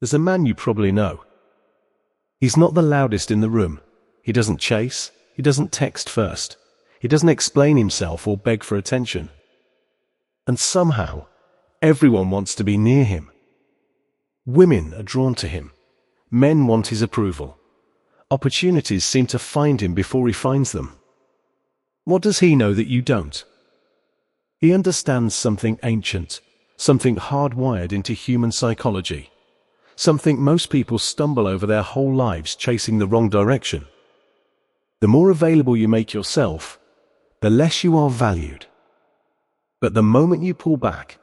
There's a man you probably know. He's not the loudest in the room. He doesn't chase. He doesn't text first. He doesn't explain himself or beg for attention. And somehow, everyone wants to be near him. Women are drawn to him. Men want his approval. Opportunities seem to find him before he finds them. What does he know that you don't? He understands something ancient, something hardwired into human psychology, something most people stumble over their whole lives chasing the wrong direction. The more available you make yourself, the less you are valued. But the moment you pull back,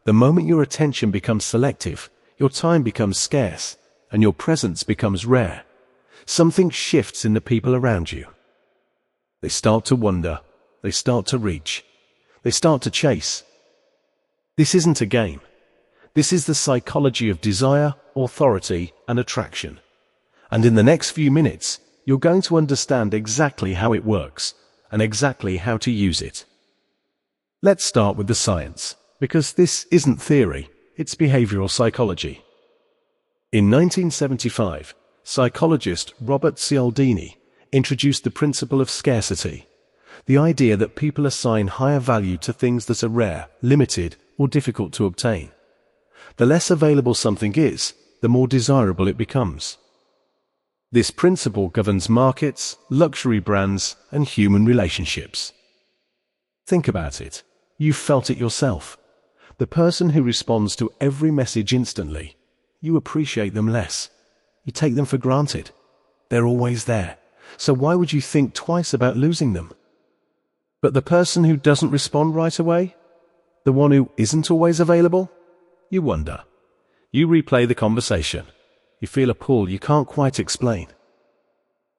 the moment your attention becomes selective, your time becomes scarce, and your presence becomes rare, something shifts in the people around you. They start to wonder, they start to reach, they start to chase. This isn't a game. This is the psychology of desire, authority, and attraction. And in the next few minutes, you're going to understand exactly how it works, and exactly how to use it. Let's start with the science, because this isn't theory, it's behavioral psychology. In 1975, psychologist Robert Cialdini introduced the principle of scarcity, the idea that people assign higher value to things that are rare, limited, or difficult to obtain. The less available something is, the more desirable it becomes. This principle governs markets, luxury brands, and human relationships. Think about it. You've felt it yourself. The person who responds to every message instantly, you appreciate them less. You take them for granted. They're always there. So why would you think twice about losing them? But the person who doesn't respond right away? The one who isn't always available? You wonder. You replay the conversation. You feel a pull you can't quite explain.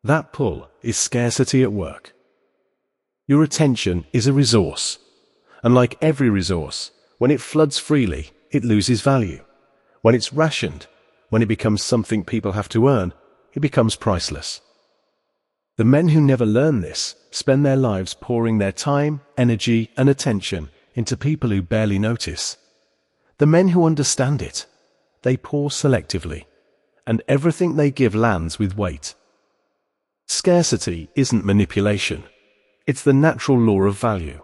That pull is scarcity at work. Your attention is a resource. And like every resource, when it floods freely, it loses value. When it's rationed, when it becomes something people have to earn, it becomes priceless. The men who never learn this spend their lives pouring their time, energy, and attention into people who barely notice. The men who understand it, they pour selectively, and everything they give lands with weight. Scarcity isn't manipulation. It's the natural law of value,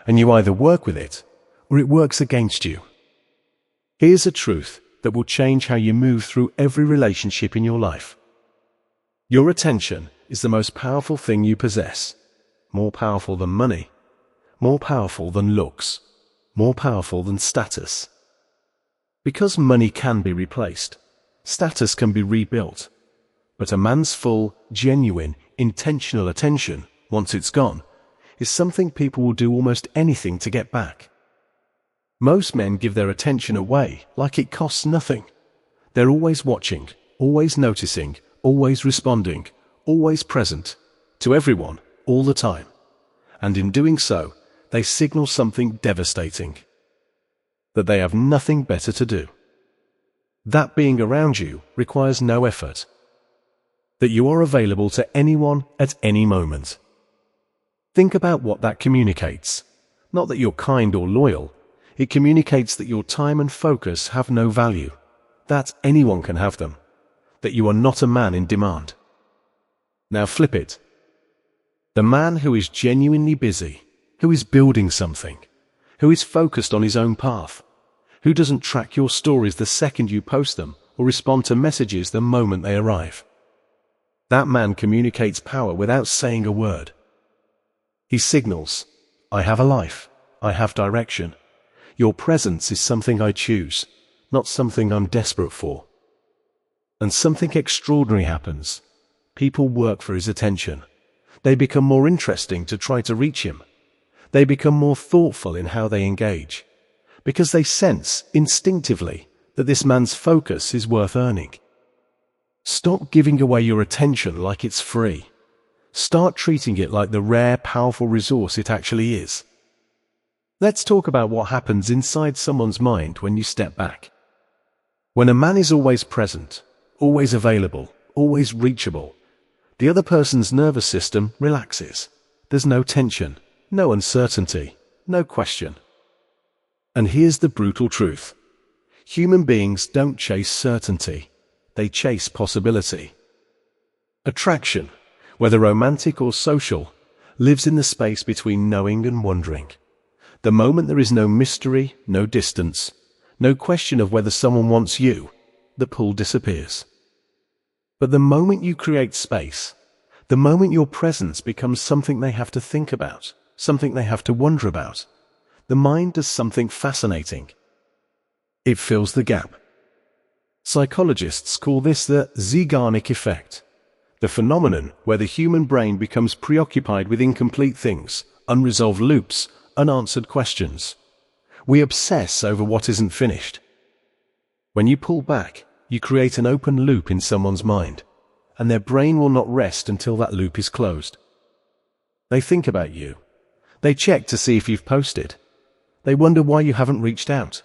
and you either work with it, or it works against you. Here's a truth that will change how you move through every relationship in your life. Your attention is the most powerful thing you possess, more powerful than money, more powerful than looks, more powerful than status. Because money can be replaced, status can be rebuilt, but a man's full, genuine, intentional attention, once it's gone, is something people will do almost anything to get back. Most men give their attention away like it costs nothing. They're always watching, always noticing, always responding, always present, to everyone, all the time. And in doing so, they signal something devastating. That they have nothing better to do. That being around you requires no effort. That you are available to anyone at any moment. Think about what that communicates. Not that you're kind or loyal. It communicates that your time and focus have no value. That anyone can have them. That you are not a man in demand. Now flip it. The man who is genuinely busy, who is building something, who is focused on his own path, who doesn't track your stories the second you post them or respond to messages the moment they arrive. That man communicates power without saying a word. He signals, I have a life, I have direction. Your presence is something I choose, not something I'm desperate for. And something extraordinary happens. People work for his attention. They become more interesting to try to reach him. They become more thoughtful in how they engage, because they sense instinctively that this man's focus is worth earning. Stop giving away your attention like it's free. Start treating it like the rare, powerful resource it actually is. Let's talk about what happens inside someone's mind when you step back. When a man is always present, always available, always reachable, the other person's nervous system relaxes. There's no tension, no uncertainty, no question. And here's the brutal truth. Human beings don't chase certainty. They chase possibility. Attraction, whether romantic or social, lives in the space between knowing and wondering. The moment there is no mystery, no distance, no question of whether someone wants you, the pull disappears. But the moment you create space, the moment your presence becomes something they have to think about, something they have to wonder about, the mind does something fascinating. It fills the gap. Psychologists call this the Zeigarnik effect, the phenomenon where the human brain becomes preoccupied with incomplete things, unresolved loops, unanswered questions. We obsess over what isn't finished. When you pull back, you create an open loop in someone's mind, and their brain will not rest until that loop is closed. They think about you. They check to see if you've posted. They wonder why you haven't reached out.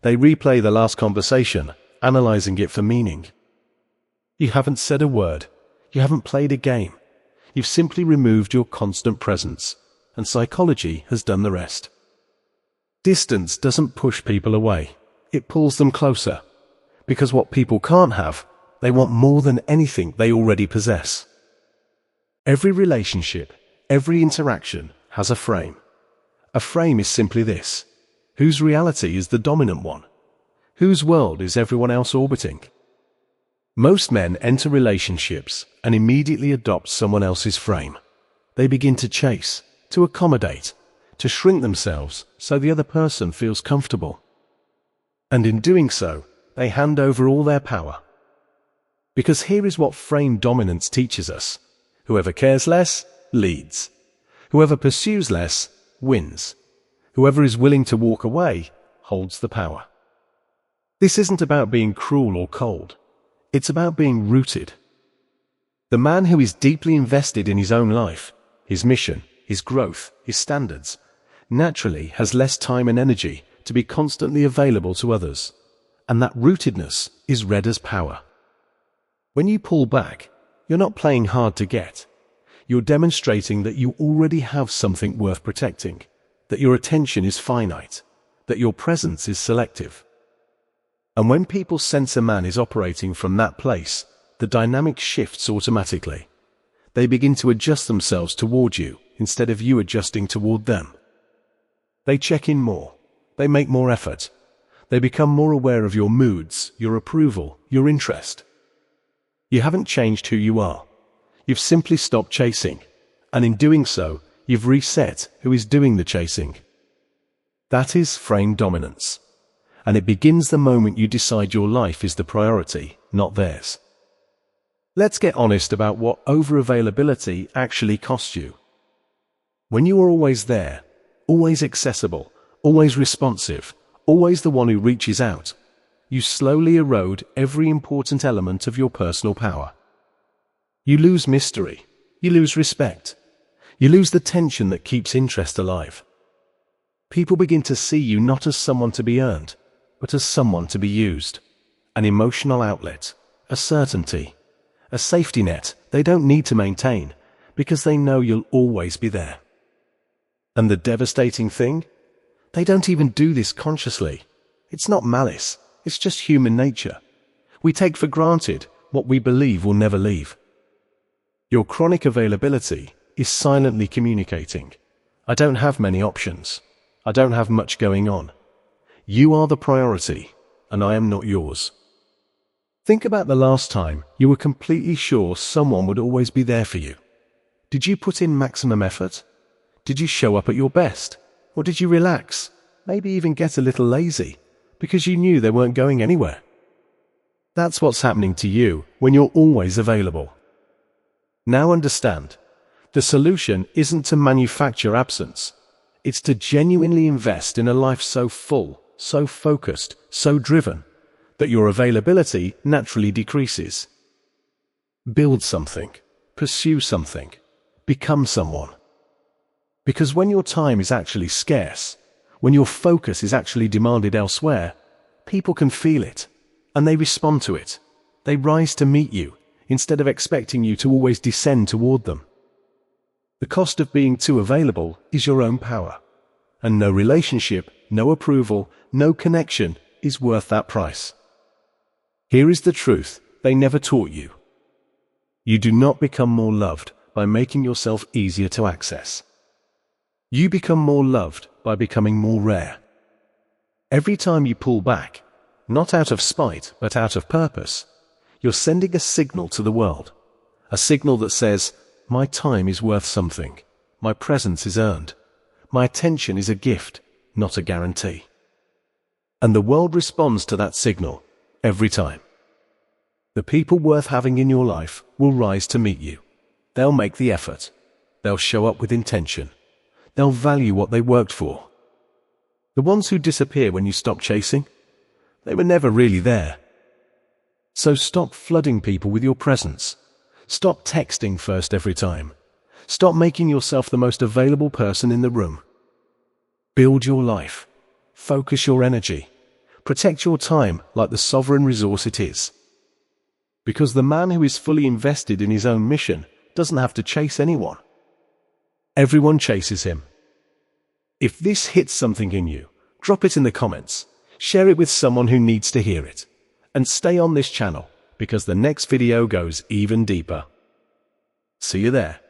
They replay the last conversation, analyzing it for meaning. You haven't said a word. You haven't played a game. You've simply removed your constant presence, and psychology has done the rest. Distance doesn't push people away. It pulls them closer. Because what people can't have, they want more than anything they already possess. Every relationship, every interaction has a frame. A frame is simply this: whose reality is the dominant one? Whose world is everyone else orbiting? Most men enter relationships and immediately adopt someone else's frame. They begin to chase, to accommodate, to shrink themselves so the other person feels comfortable. And in doing so, they hand over all their power. Because here is what frame dominance teaches us: whoever cares less, leads. Whoever pursues less, wins. Whoever is willing to walk away, holds the power. This isn't about being cruel or cold. It's about being rooted. The man who is deeply invested in his own life, his mission, his growth, his standards, naturally has less time and energy to be constantly available to others, and that rootedness is read as power. When you pull back, you're not playing hard to get. You're demonstrating that you already have something worth protecting, that your attention is finite, that your presence is selective. And when people sense a man is operating from that place, the dynamic shifts automatically. They begin to adjust themselves toward you instead of you adjusting toward them. They check in more. They make more effort. They become more aware of your moods, your approval, your interest. You haven't changed who you are. You've simply stopped chasing, and in doing so, you've reset who is doing the chasing. That is frame dominance, and it begins the moment you decide your life is the priority, not theirs. Let's get honest about what over-availability actually costs you. When you are always there, always accessible, always responsive, always the one who reaches out, you slowly erode every important element of your personal power. You lose mystery. You lose respect. You lose the tension that keeps interest alive. People begin to see you not as someone to be earned, but as someone to be used. An emotional outlet, a certainty, a safety net they don't need to maintain because they know you'll always be there. And the devastating thing? They don't even do this consciously. It's not malice. It's just human nature. We take for granted what we believe will never leave. Your chronic availability is silently communicating. I don't have many options. I don't have much going on. You are the priority, and I am not yours. Think about the last time you were completely sure someone would always be there for you. Did you put in maximum effort? Did you show up at your best? Or did you relax, maybe even get a little lazy, because you knew they weren't going anywhere? That's what's happening to you when you're always available. Now understand, the solution isn't to manufacture absence. It's to genuinely invest in a life so full, so focused, so driven, that your availability naturally decreases. Build something, pursue something, become someone. Because when your time is actually scarce, when your focus is actually demanded elsewhere, people can feel it, and they respond to it. They rise to meet you, instead of expecting you to always descend toward them. The cost of being too available is your own power, and no relationship, no approval, no connection is worth that price. Here is the truth they never taught you. You do not become more loved by making yourself easier to access. You become more loved by becoming more rare. Every time you pull back, not out of spite but out of purpose, you're sending a signal to the world. A signal that says, my time is worth something. My presence is earned. My attention is a gift, not a guarantee. And the world responds to that signal every time. The people worth having in your life will rise to meet you. They'll make the effort. They'll show up with intention. They'll value what they worked for. The ones who disappear when you stop chasing, they were never really there. So stop flooding people with your presence. Stop texting first every time. Stop making yourself the most available person in the room. Build your life. Focus your energy. Protect your time like the sovereign resource it is. Because the man who is fully invested in his own mission doesn't have to chase anyone. Everyone chases him. If this hits something in you, drop it in the comments. Share it with someone who needs to hear it. And stay on this channel, because the next video goes even deeper. See you there.